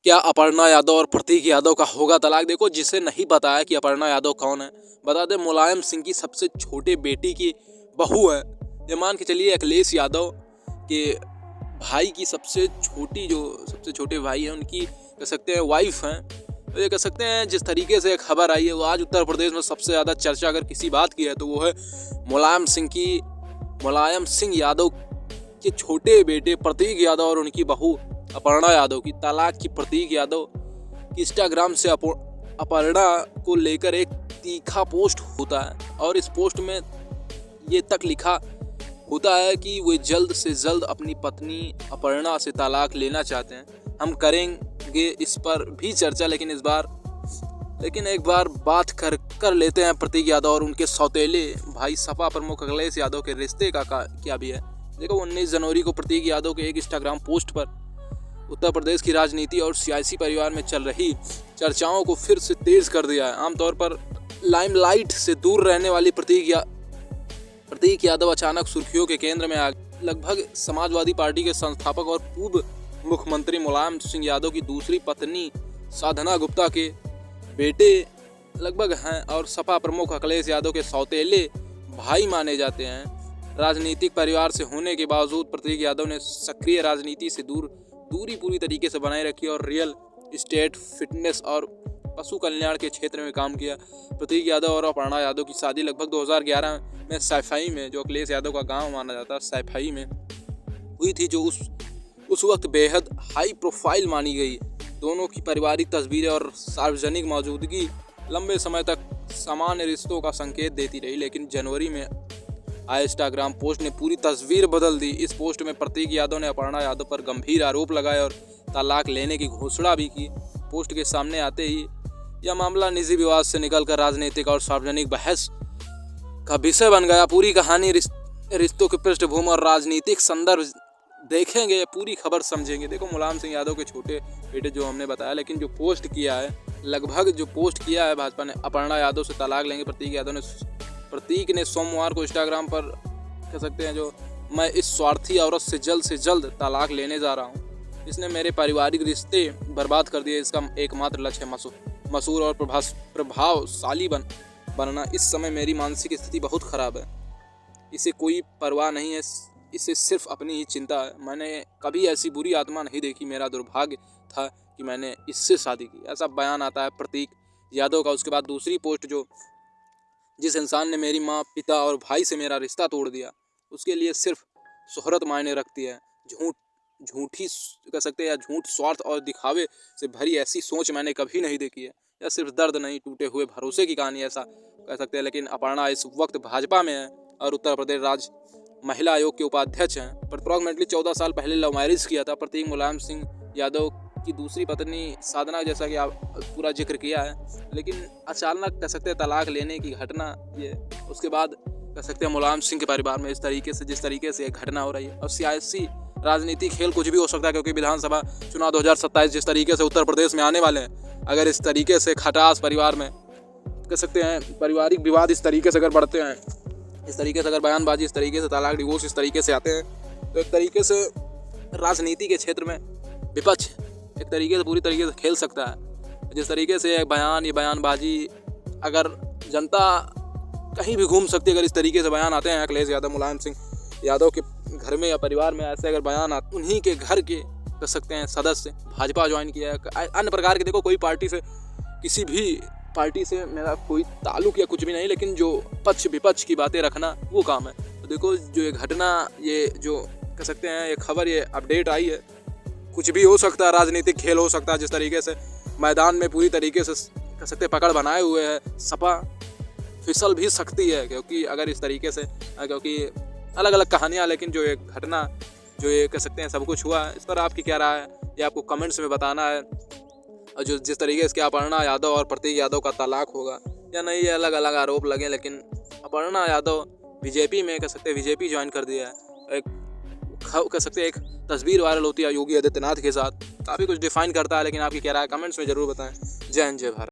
क्या अपर्णा यादव और प्रतीक यादव का होगा तलाक? देखो, जिसे नहीं पता है कि अपर्णा यादव कौन है, बता दें मुलायम सिंह की सबसे छोटे बेटी की बहू है। ये मान के चलिए अखिलेश यादव के भाई की सबसे छोटे भाई हैं, उनकी कह सकते हैं वाइफ हैं। तो ये कह सकते हैं जिस तरीके से खबर आई है वो आज उत्तर प्रदेश में सबसे ज़्यादा चर्चा अगर किसी बात की है तो वो है मुलायम सिंह यादव के छोटे बेटे प्रतीक यादव और उनकी बहू अपर्णा यादव की तलाक की। प्रतीक यादव की इंस्टाग्राम से अपर्णा को लेकर एक तीखा पोस्ट होता है और इस पोस्ट में ये तक लिखा होता है कि वे जल्द से जल्द अपनी पत्नी अपर्णा से तलाक लेना चाहते हैं। हम करेंगे इस पर भी चर्चा, लेकिन एक बार बात कर लेते हैं प्रतीक यादव और उनके सौतेले भाई सपा प्रमुख अखिलेश यादव के रिश्ते का क्या भी है। देखो, 19 जनवरी को प्रतीक यादव के एक इंस्टाग्राम पोस्ट पर उत्तर प्रदेश की राजनीति और सियासी परिवार में चल रही चर्चाओं को फिर से तेज कर दिया है। आमतौर पर लाइमलाइट से दूर रहने वाली प्रतीक यादव अचानक सुर्खियों के केंद्र में आ गए। लगभग समाजवादी पार्टी के संस्थापक और पूर्व मुख्यमंत्री मुलायम सिंह यादव की दूसरी पत्नी साधना गुप्ता के बेटे लगभग हैं और सपा प्रमुख अखिलेश यादव के सौतेले भाई माने जाते हैं। राजनीतिक परिवार से होने के बावजूद प्रतीक यादव ने सक्रिय राजनीति से दूरी पूरी तरीके से बनाए रखी और रियल एस्टेट, फिटनेस और पशु कल्याण के क्षेत्र में काम किया। प्रतीक यादव और अपर्णा यादव की शादी लगभग 2011 में सैफई में, जो अखिलेश यादव का गांव माना जाता है, सैफई में हुई थी, जो उस वक्त बेहद हाई प्रोफाइल मानी गई। दोनों की पारिवारिक तस्वीरें और सार्वजनिक मौजूदगी लंबे समय तक सामान्य रिश्तों का संकेत देती रही, लेकिन जनवरी में आए इंस्टाग्राम पोस्ट ने पूरी तस्वीर बदल दी। इस पोस्ट में प्रतीक यादव ने अपर्णा यादव पर गंभीर आरोप लगाए और तलाक लेने की घोषणा भी की। पोस्ट के सामने आते ही यह मामला निजी विवाद से निकलकर राजनीतिक और सार्वजनिक बहस का विषय बन गया। पूरी कहानी, रिश्तों की पृष्ठभूमि और राजनीतिक संदर्भ देखेंगे, पूरी खबर समझेंगे। देखो, मुलायम सिंह यादव के छोटे बेटे जो हमने बताया, लेकिन जो पोस्ट किया है भाजपा ने, अपर्णा यादव से तलाक लेंगे प्रतीक ने सोमवार को इंस्टाग्राम पर कह सकते हैं जो मैं इस स्वार्थी औरत से जल्द तलाक लेने जा रहा हूँ। इसने मेरे पारिवारिक रिश्ते बर्बाद कर दिए। इसका एकमात्र लक्ष्य है मशहूर और प्रभावशाली बनना। इस समय मेरी मानसिक स्थिति बहुत खराब है। इसे कोई परवाह नहीं है, इसे सिर्फ अपनी ही चिंता है। मैंने कभी ऐसी बुरी आत्मा नहीं देखी। मेरा दुर्भाग्य था कि मैंने इससे शादी की। ऐसा बयान आता है प्रतीक यादव का। उसके बाद दूसरी पोस्ट, जो जिस इंसान ने मेरी माँ, पिता और भाई से मेरा रिश्ता तोड़ दिया, उसके लिए सिर्फ शोहरत मायने रखती है। झूठी कह सकते हैं या झूठ, स्वार्थ और दिखावे से भरी ऐसी सोच मैंने कभी नहीं देखी है। यह सिर्फ दर्द नहीं, टूटे हुए भरोसे की कहानी, ऐसा कह सकते हैं। लेकिन अपर्णा इस वक्त भाजपा में है और उत्तर प्रदेश राज्य महिला आयोग के उपाध्यक्ष हैं। अप्रॉक्सीमेटली 14 साल पहले लव मैरिज किया था प्रतीक मुलायम सिंह यादव की दूसरी पत्नी साधना, जैसा कि आप पूरा जिक्र किया है। लेकिन अचानक कह सकते हैं तलाक लेने की घटना ये, उसके बाद कह सकते हैं मुलायम सिंह के परिवार में जिस तरीके से एक घटना हो रही है। और सियासी राजनीति खेल कुछ भी हो सकता है, क्योंकि विधानसभा चुनाव 2027 जिस तरीके से उत्तर प्रदेश में आने वाले हैं, अगर इस तरीके से खटास परिवार में कह सकते हैं पारिवारिक विवाद इस तरीके से अगर बढ़ते हैं, इस तरीके से अगर बयानबाजी इस तरीके से, तलाक डिवोर्स इस तरीके से आते हैं, तो एक तरीके से राजनीति के क्षेत्र में विपक्ष एक तरीके से पूरी तरीके से खेल सकता है। जिस तरीके से ये बयानबाजी अगर जनता कहीं भी घूम सकती है, अगर इस तरीके से बयान आते हैं अखिलेश यादव, मुलायम सिंह यादव के घर में या परिवार में ऐसे अगर बयान आते, उन्हीं के घर के कह सकते हैं सदस्य भाजपा ज्वाइन किया है, अन्य प्रकार के। देखो, कोई पार्टी से, किसी भी पार्टी से मेरा कोई ताल्लुक या कुछ भी नहीं, लेकिन जो पक्ष विपक्ष की बातें रखना वो काम है। तो देखो, जो ये घटना, ये जो कह सकते हैं ये खबर, ये अपडेट आई है, कुछ भी हो सकता है, राजनीतिक खेल हो सकता है। जिस तरीके से मैदान में पूरी तरीके से कह सकते हैं पकड़ बनाए हुए है, सपा फिसल भी सकती है, क्योंकि अगर इस तरीके से, क्योंकि अलग अलग कहानियाँ, लेकिन जो ये घटना, जो ये कह सकते हैं सब कुछ हुआ है, इस पर आपकी क्या राय है ये आपको कमेंट्स में बताना है। और जो जिस तरीके से अपर्णा यादव और प्रतीक यादव का तलाक होगा या नहीं, ये अलग अलग आरोप लगे, लेकिन अपर्णा यादव बीजेपी में कह सकते हैं बीजेपी ज्वाइन कर दिया है। एक कह सकते हैं एक तस्वीर वायरल होती है योगी आदित्यनाथ के साथ, काफ़ी कुछ डिफाइन करता है। लेकिन आपकी क्या राय कमेंट्स में ज़रूर बताएं। जय हिंद, जय भारत।